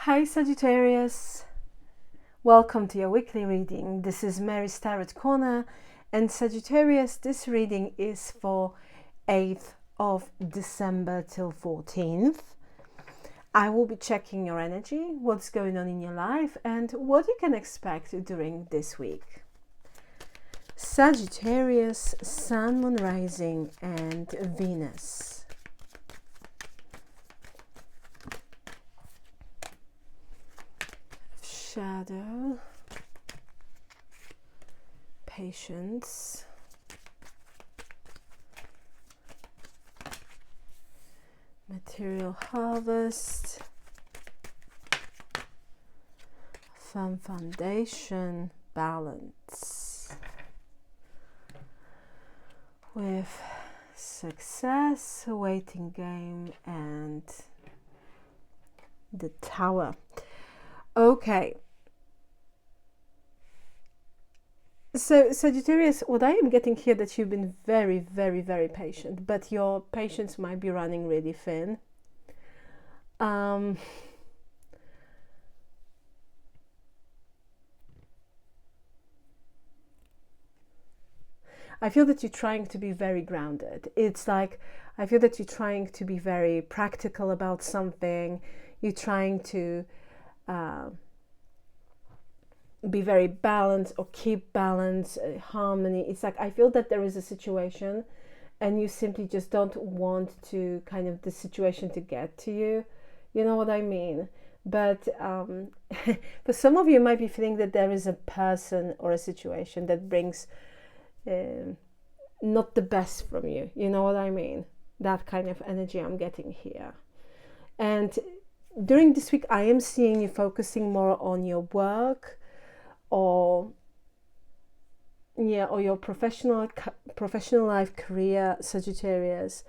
Hi Sagittarius, welcome to your weekly reading. This is Mary's Tarot Corner, and Sagittarius, this reading is for 8th of December till 14th. I will be checking your energy, what's going on in your life, and what you can expect during this week. Sagittarius, Sun, Moon, Rising, and Venus. Shadow, patience, material harvest, firm foundation, balance, with success, waiting game, and the Tower. Okay, so Sagittarius, what I am getting here that you've been very, very, very patient, but your patience might be running really thin. I feel that you're trying to be very grounded. It's like, I feel that you're trying to be very practical about something. You're trying to be very balanced or keep balance, harmony. It's like, I feel that there is a situation and you simply just don't want to kind of the situation to get to you. You know what I mean? But for some of you might be feeling that there is a person or a situation that brings not the best from you. You know what I mean? That kind of energy I'm getting here. And during this week, I am seeing you focusing more on your work, or your professional life, career, Sagittarius,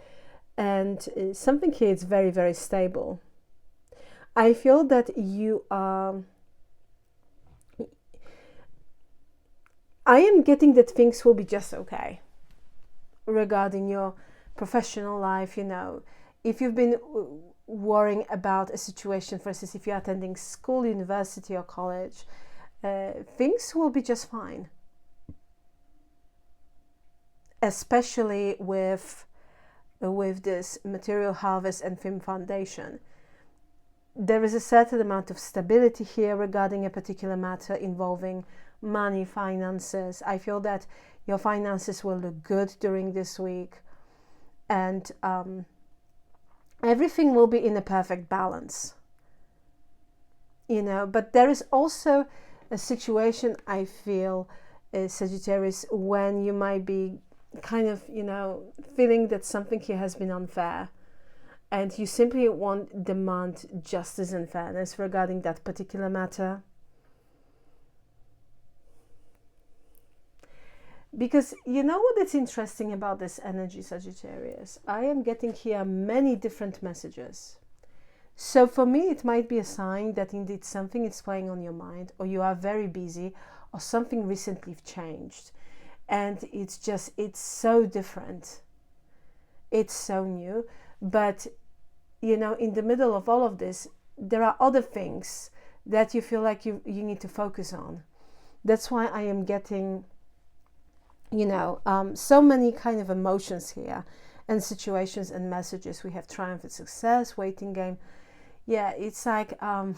and something here is very, very stable. I feel that you are. I am getting that things will be just okay regarding your professional life. You know, if you've been worrying about a situation, for instance, if you're attending school, university, or college, things will be just fine. Especially with this material harvest and firm foundation. There is a certain amount of stability here regarding a particular matter involving money, finances. I feel that your finances will look good during this week, and everything will be in a perfect balance. You know, but there is also a situation, I feel, Sagittarius, when you might be kind of, you know, feeling that something here has been unfair, and you simply demand justice and fairness regarding that particular matter. Because you know what is interesting about this energy, Sagittarius? I am getting here many different messages. So for me, it might be a sign that indeed something is playing on your mind, or you are very busy, or something recently changed. And it's so different. It's so new. But, you know, in the middle of all of this, there are other things that you feel like you need to focus on. That's why I am getting, you know, so many kind of emotions here, and situations and messages. We have triumph and success, waiting game. Yeah, it's like I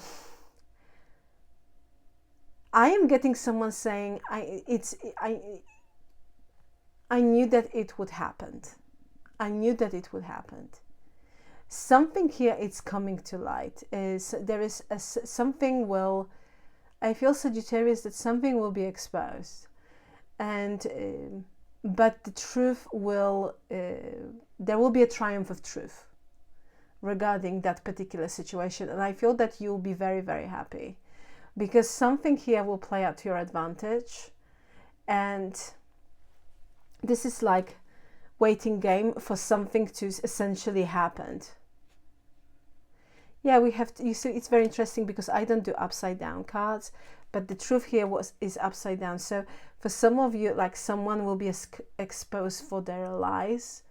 am getting someone saying I knew that it would happen. I knew that it would happen. Something here is coming to light. Something will. I feel, Sagittarius, that something will be exposed, and but the truth will. There will be a triumph of truth regarding that particular situation, and I feel that you'll be very, very happy, because something here will play out to your advantage, and this is like waiting game for something to essentially happen. Yeah, we have to, you see, it's very interesting because I don't do upside down cards, but the truth here is upside down. So for some of you, like, someone will be exposed for their lies.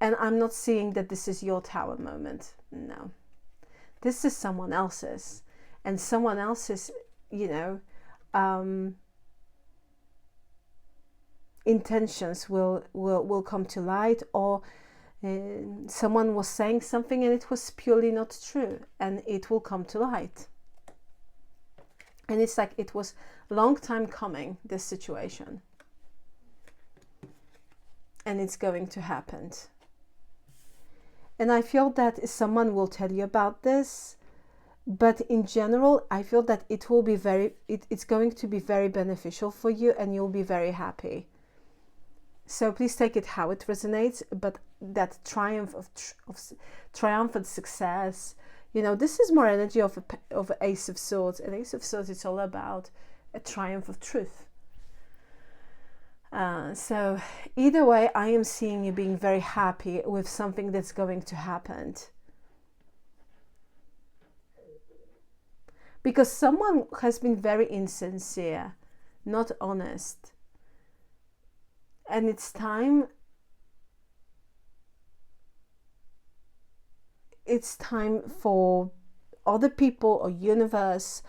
And I'm not seeing that this is your Tower moment. No. This is someone else's, and someone else's, you know, intentions will come to light, or someone was saying something and it was purely not true, and it will come to light. And it's like it was a long time coming, this situation, and it's going to happen. And I feel that someone will tell you about this, but in general I feel that it will be it's going to be very beneficial for you, and you'll be very happy. So please take it how it resonates, but that triumph of triumphant success, you know, this is more energy of Ace of Swords. And Ace of Swords, it's all about a triumph of truth. So either way, I am seeing you being very happy with something that's going to happen. Because someone has been very insincere, not honest. And it's time for other people or universe,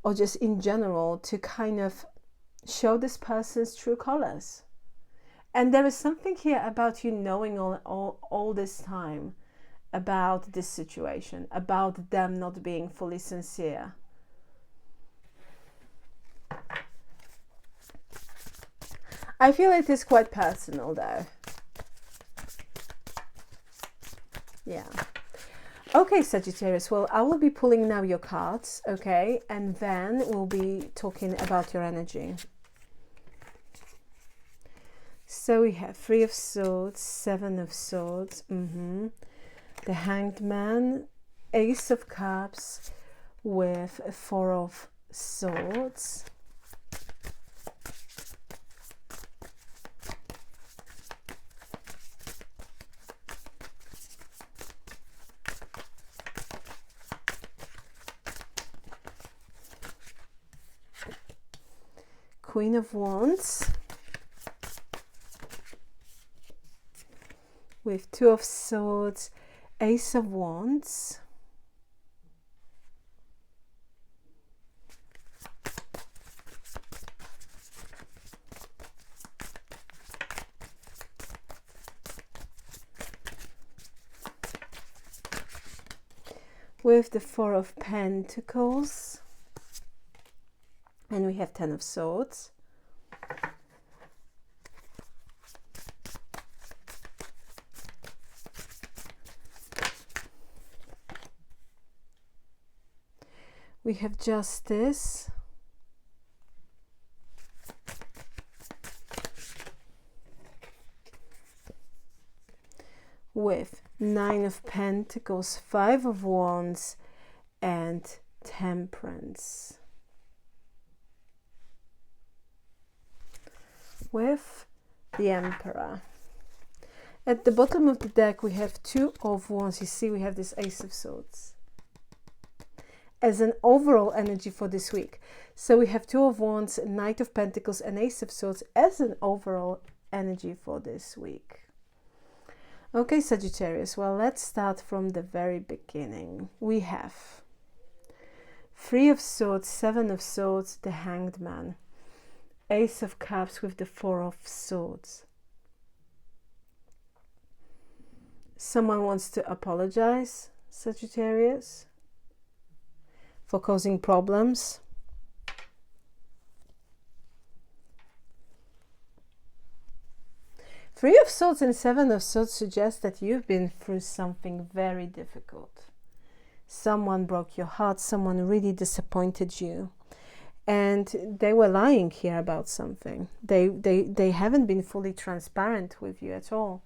or just in general, to kind of show this person's true colors. And there is something here about you knowing all this time about this situation, about them not being fully sincere. I feel it is quite personal though. Yeah. Okay, Sagittarius, well, I will be pulling now your cards, okay? And then we'll be talking about your energy. So we have Three of Swords, Seven of Swords, the Hanged Man, Ace of Cups with Four of Swords. Queen of Wands with Two of Swords, Ace of Wands, with the Four of Pentacles, and we have Ten of Swords. We have Justice. With Nine of Pentacles, Five of Wands, and Temperance. With the Emperor. At the bottom of the deck we have Two of Wands. You see we have this Ace of Swords as an overall energy for this week. So we have Two of Wands, Knight of Pentacles, and Ace of Swords as an overall energy for this week. Okay, Sagittarius, well, let's start from the very beginning. We have Three of Swords, Seven of Swords, the Hanged Man, Ace of Cups with the Four of Swords. Someone wants to apologize, Sagittarius, for causing problems. Three of Swords and Seven of Swords suggest that you've been through something very difficult. Someone broke your heart, someone really disappointed you. And they were lying here about something. They haven't been fully transparent with you at all.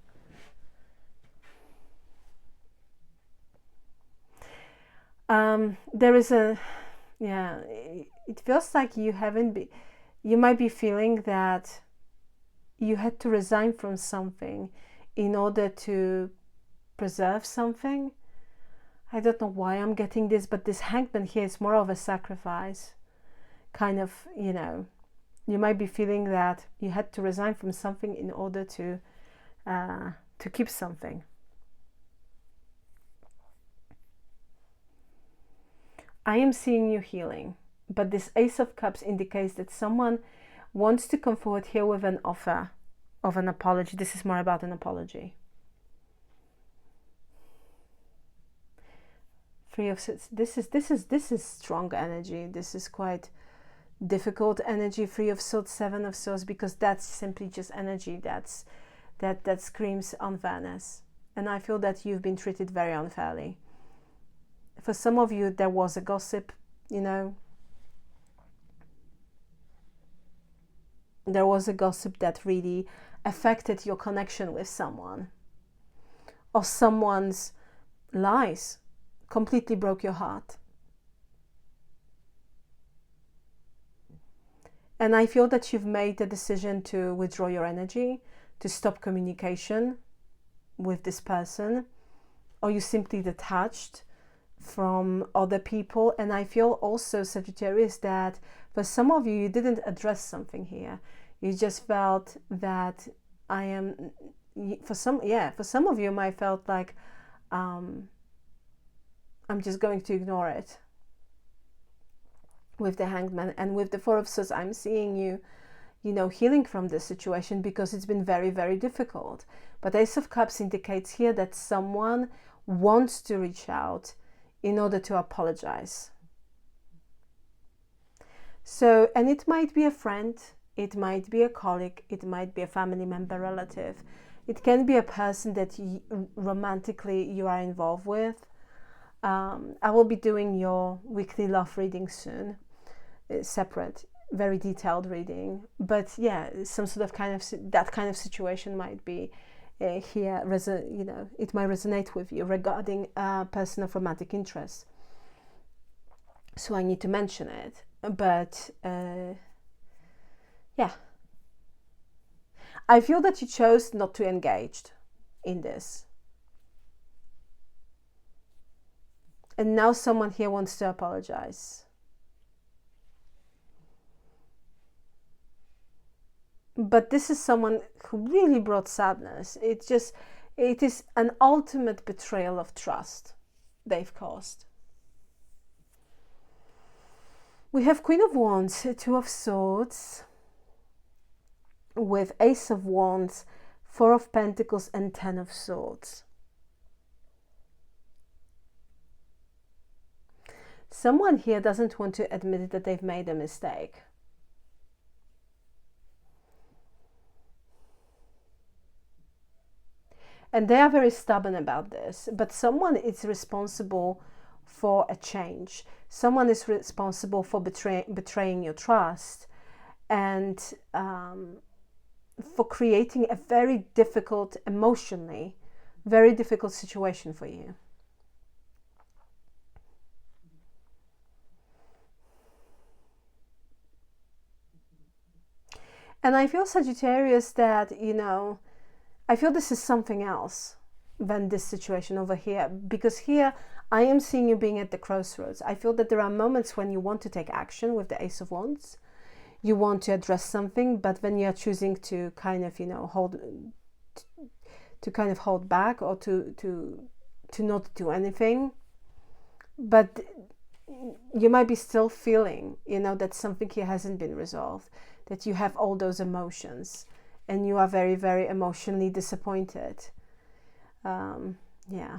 There is a, yeah, it feels like you might be feeling that you had to resign from something in order to preserve something. I don't know why I'm getting this, but this Hangman here is more of a sacrifice. Kind of, you know, you might be feeling that you had to resign from something in order to keep something. I am seeing you healing. But this Ace of Cups indicates that someone wants to come forward here with an offer of an apology. This is more about an apology. Three of Swords. This is strong energy. This is quite difficult energy. Three of Swords, Seven of Swords, because that's simply just energy that screams unfairness. And I feel that you've been treated very unfairly. For some of you, there was a gossip, you know. There was a gossip that really affected your connection with someone. Or someone's lies completely broke your heart. And I feel that you've made the decision to withdraw your energy, to stop communication with this person, or you simply detached from other people. And I feel also, Sagittarius, that for some of you, you didn't address something here. You just felt that for some of you, might felt like I'm just going to ignore it. With the Hanged Man and with the Four of Swords, I'm seeing you healing from this situation, because it's been very, very difficult. But Ace of Cups indicates here that someone wants to reach out in order to apologize. So, and it might be a friend, it might be a colleague, it might be a family member, relative. It can be a person that romantically you are involved with. I will be doing your weekly love reading soon, separate, very detailed reading. But yeah, some sort of that kind of situation might be here. It might resonate with you regarding a person of romantic interest. So I need to mention it. But yeah, I feel that you chose not to engage in this. And now someone here wants to apologize. But this is someone who really brought sadness. It is an ultimate betrayal of trust they've caused. We have Queen of Wands, Two of Swords, with Ace of Wands, Four of Pentacles, and Ten of Swords. Someone here doesn't want to admit that they've made a mistake. And they are very stubborn about this. But someone is responsible for a change. Someone is responsible for betraying your trust, and for creating a very difficult, emotionally, very difficult situation for you. And I feel, Sagittarius, that, I feel this is something else than this situation over here. Because here, I am seeing you being at the crossroads. I feel that there are moments when you want to take action with the Ace of Wands. You want to address something, but then you are choosing to kind of, hold back, or to not do anything. But you might be still feeling, that something here hasn't been resolved, that you have all those emotions, and you are very, very emotionally disappointed. Yeah.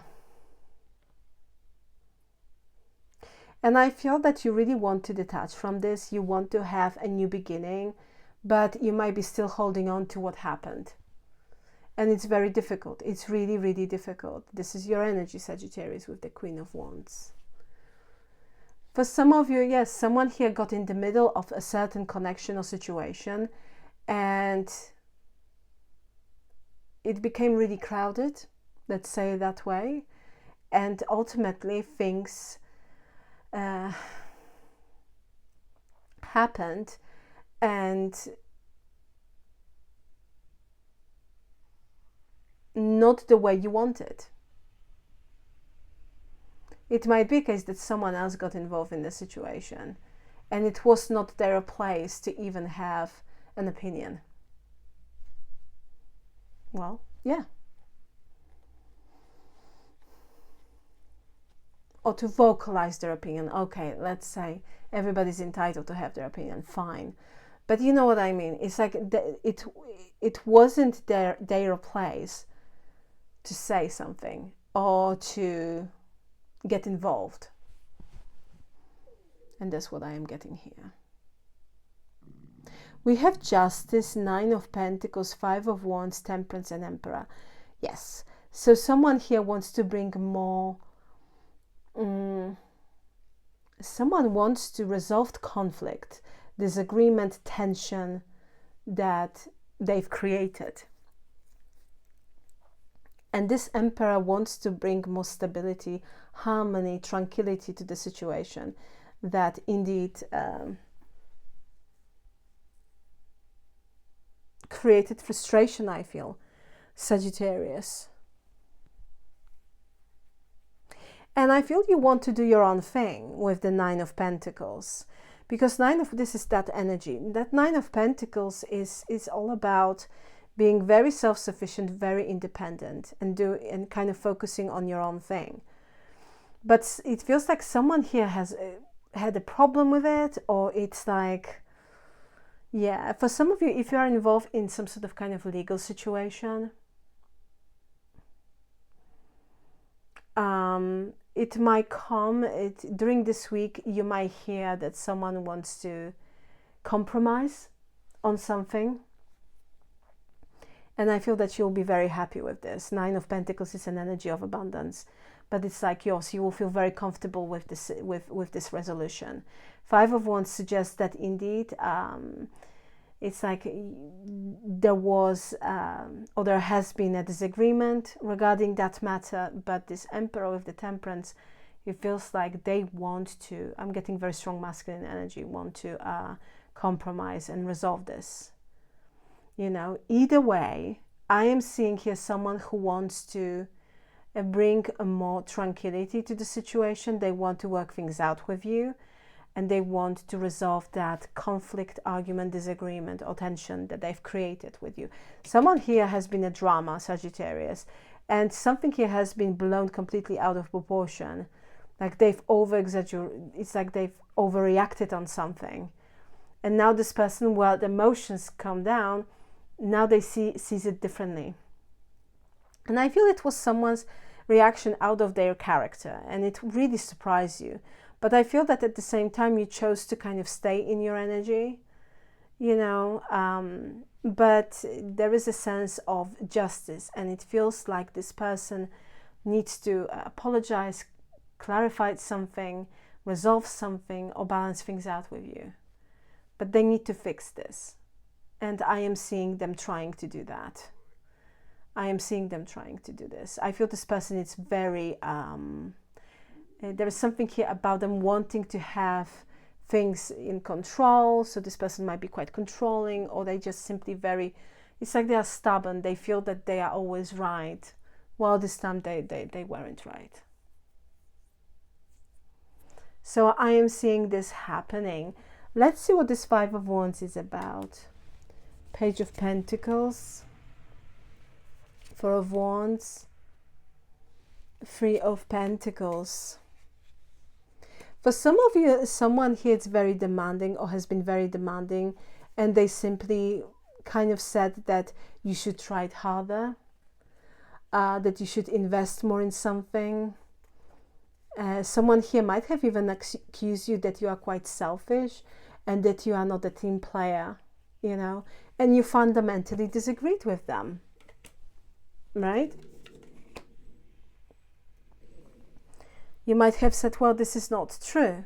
And I feel that you really want to detach from this. You want to have a new beginning, but you might be still holding on to what happened. And it's very difficult. It's really, really difficult. This is your energy, Sagittarius, with the Queen of Wands. For some of you, yes, someone here got in the middle of a certain connection or situation, and it became really crowded, let's say it that way. And ultimately things happened, and not the way you wanted. It might be a case that someone else got involved in the situation, and it was not their place to even have an opinion. Well, yeah. or to vocalize their opinion. Okay, let's say everybody's entitled to have their opinion, fine. But you know what I mean. It's like it wasn't their place to say something or to get involved. And that's what I am getting here. We have Justice, Nine of Pentacles, Five of Wands, Temperance, and Emperor. Yes. So someone here wants to bring more... someone wants to resolve conflict, disagreement, tension that they've created. And this Emperor wants to bring more stability, harmony, tranquility to the situation that indeed created frustration, I feel, Sagittarius. And I feel you want to do your own thing with the Nine of Pentacles, because this is that energy. That Nine of Pentacles is all about being very self-sufficient, very independent, and kind of focusing on your own thing. But it feels like someone here has had a problem with it, or it's like, yeah, for some of you, if you are involved in some sort of kind of legal situation, it might come, during this week, you might hear that someone wants to compromise on something. And I feel that you'll be very happy with this. Nine of Pentacles is an energy of abundance, but it's like yours. You will feel very comfortable with this, with this resolution. Five of Wands suggests that indeed, it's like there was or there has been a disagreement regarding that matter, but this Emperor with the Temperance, it feels like they want to, I'm getting very strong masculine energy, want to compromise and resolve this. You know, either way, I am seeing here someone who wants to bring more tranquility to the situation. They want to work things out with you, and they want to resolve that conflict, argument, disagreement, or tension that they've created with you. Someone here has been a drama, Sagittarius, and something here has been blown completely out of proportion. Like they've over-exaggerated, it's like they've overreacted on something. And now this person, well, the emotions come down, now they sees it differently. And I feel it was someone's reaction out of their character, and it really surprised you. But I feel that at the same time you chose to kind of stay in your energy, you know, but there is a sense of justice, and it feels like this person needs to apologize, clarify something, resolve something, or balance things out with you. But they need to fix this. And I am seeing them trying to do that. I am seeing them trying to do this. I feel this person is very... there is something here about them wanting to have things in control. So this person might be quite controlling, or they just simply very... It's like they are stubborn. They feel that they are always right. Well, this time they weren't right. So I am seeing this happening. Let's see what this Five of Wands is about. Page of Pentacles, Four of Wands, Three of Pentacles. For some of you, someone here is very demanding or has been very demanding, and they simply kind of said that you should try it harder, that you should invest more in something. Someone here might have even accused you that you are quite selfish and that you are not a team player, you know, and you fundamentally disagreed with them, right? You might have said, well, this is not true.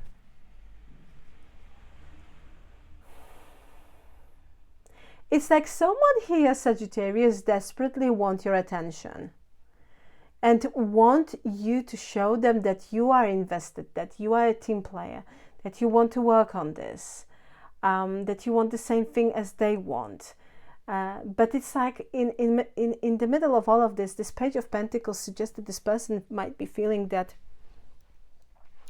It's like someone here, Sagittarius, desperately want your attention and want you to show them that you are invested, that you are a team player, that you want to work on this, that you want the same thing as they want. But it's like in the middle of all of this, this Page of Pentacles suggests that this person might be feeling that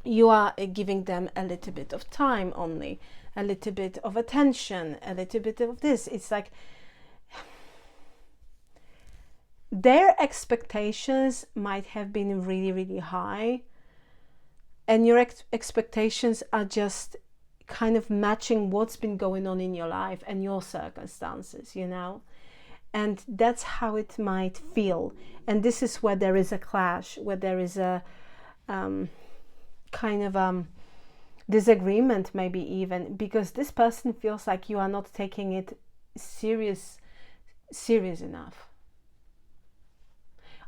you are giving them a little bit of time only, a little bit of attention, a little bit of this. It's like their expectations might have been really, really high, and your expectations are just kind of matching what's been going on in your life and your circumstances, you know. And that's how it might feel. And this is where there is a clash, where there is a kind of disagreement, maybe even, because this person feels like you are not taking it serious enough,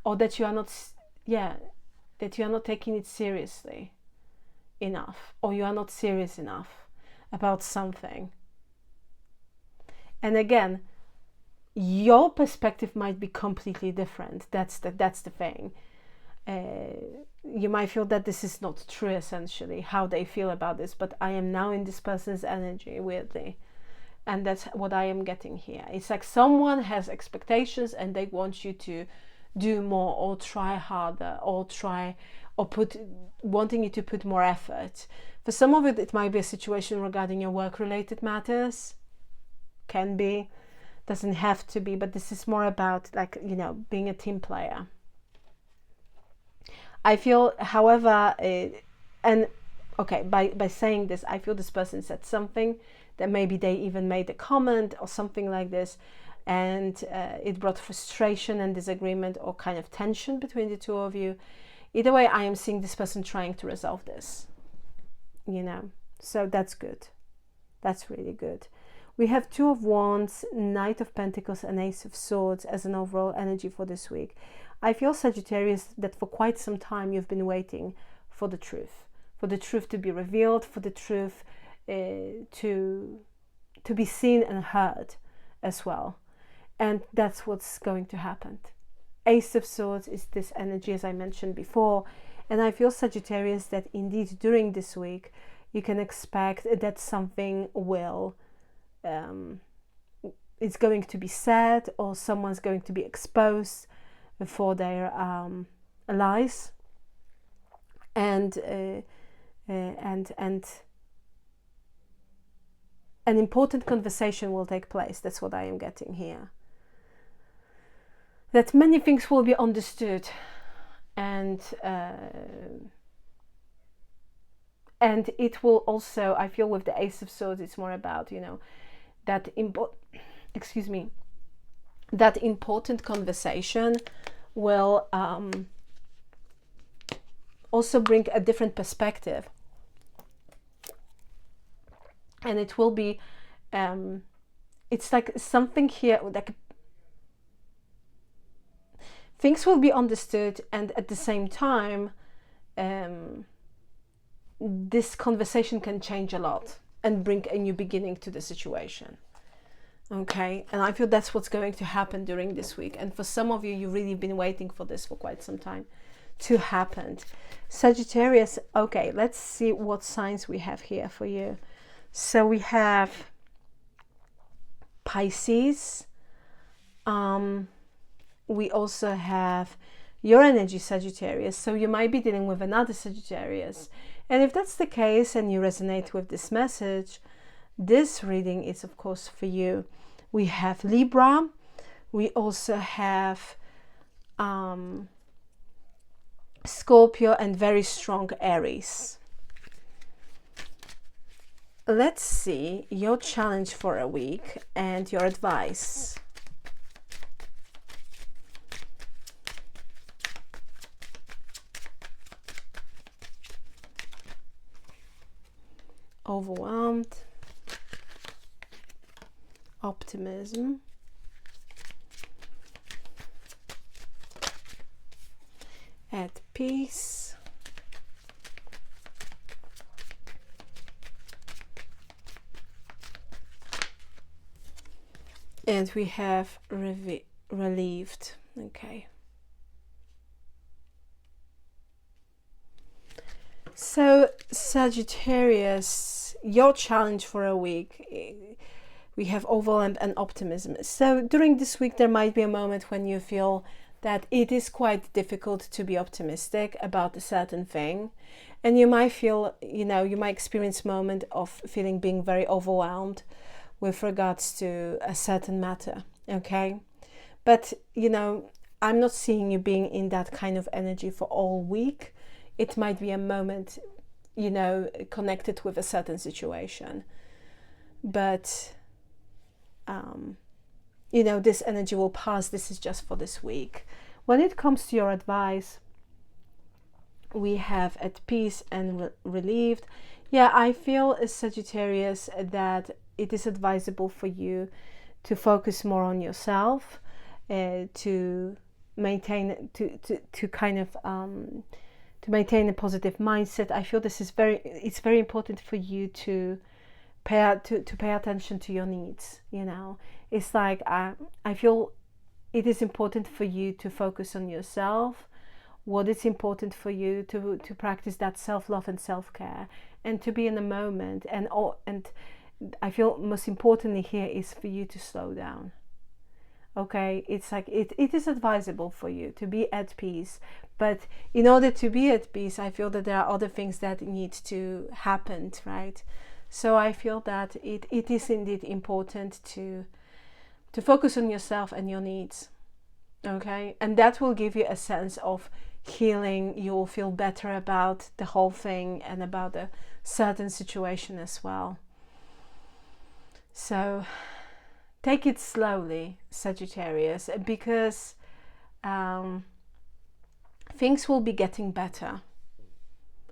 or that you are not, that you are not taking it seriously enough, or you are not serious enough about something. And again, your perspective might be completely different. That's the thing. You might feel that this is not true, essentially, how they feel about this, but I am now in this person's energy, weirdly. And that's what I am getting here. It's like someone has expectations and they want you to do more, or try harder, or wanting you to put more effort. For some of it might be a situation regarding your work-related matters. Can be, doesn't have to be, but this is more about, like, you know, being a team player. I feel, however, by saying this, I feel this person said something that maybe they even made a comment or something like this, and it brought frustration and disagreement, or kind of tension between the two of you. Either way, I am seeing this person trying to resolve this, you know, so that's good. That's really good. We have Two of Wands, Knight of Pentacles, and Ace of Swords as an overall energy for this week. I feel, Sagittarius, that for quite some time you've been waiting for the truth to be revealed, for the truth to be seen and heard as well. And that's what's going to happen. Ace of Swords is this energy, as I mentioned before. And I feel, Sagittarius, that indeed during this week you can expect that something will it's going to be said, or someone's going to be exposed for their lies, and an important conversation will take place. That's what I am getting here. That many things will be understood, and it will also, I feel, with the Ace of Swords, it's more about, you know, that important conversation will also bring a different perspective, and it will be it's like something here, like things will be understood, and at the same time this conversation can change a lot and bring a new beginning to the situation. Okay, and I feel that's what's going to happen during this week. And for some of you, you've really been waiting for this for quite some time to happen. Sagittarius, okay, let's see what signs we have here for you. So we have Pisces. We also have your energy, Sagittarius. So you might be dealing with another Sagittarius. And if that's the case and you resonate with this message, this reading is, of course, for you. We have Libra. We also have Scorpio, and very strong Aries. Let's see your challenge for a week and your advice. Overwhelmed, optimism, at peace, and we have relieved. Okay. So, Sagittarius, your challenge for a week, we have overwhelmed and optimism. So during this week, there might be a moment when you feel that it is quite difficult to be optimistic about a certain thing. And you might feel, you know, you might experience a moment of feeling being very overwhelmed with regards to a certain matter, okay? But, you know, I'm not seeing you being in that kind of energy for all week. It might be a moment you know, connected with a certain situation. But, you know, this energy will pass. This is just for this week. When it comes to your advice, we have at peace and relieved. Yeah, I feel, Sagittarius, that it is advisable for you to focus more on yourself, to maintain, to kind of to maintain a positive mindset. I feel this is it's very important for you to pay attention to your needs. You know, it's like I feel it is important for you to focus on yourself. What is important for you to practice that self-love and self-care, and to be in the moment. And I feel most importantly here is for you to slow down. Okay, it's like it is advisable for you to be at peace, but in order to be at peace, I feel that there are other things that need to happen, right? So I feel that it is indeed important to focus on yourself and your needs. Okay, and that will give you a sense of healing. You will feel better about the whole thing and about a certain situation as well. So take it slowly, Sagittarius, because things will be getting better.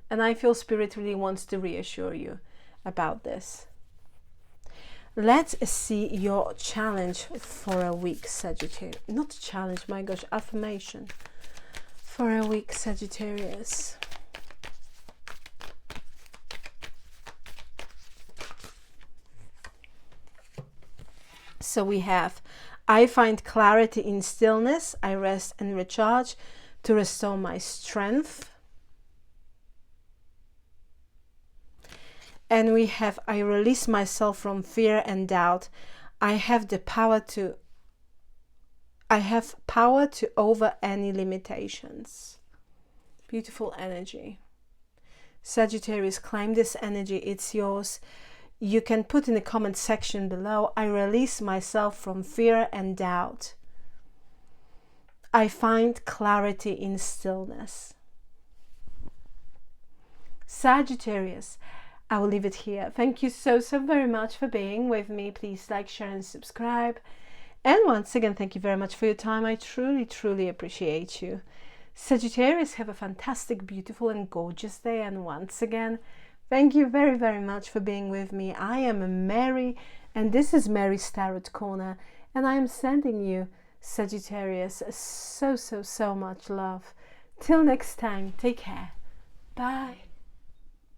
And I feel Spirit really wants to reassure you about this. Let's see your challenge for a week, Sagittarius. Not challenge, my gosh, affirmation for a week, Sagittarius. So we have, I find clarity in stillness. I rest and recharge to restore my strength. And we have, I release myself from fear and doubt. I have power to over any limitations. Beautiful energy. Sagittarius, claim this energy. It's yours. You can put in the comment section below, I release myself from fear and doubt. I find clarity in stillness. Sagittarius, I will leave it here. Thank you so very much for being with me. Please like, share and subscribe. And once again, thank you very much for your time. I truly appreciate you. Sagittarius, have a fantastic, beautiful and gorgeous day. And once again, thank you very much for being with me. I am Mary, and this is Mary's Tarot Corner. And I am sending you, Sagittarius, so much love. Till next time, take care. Bye.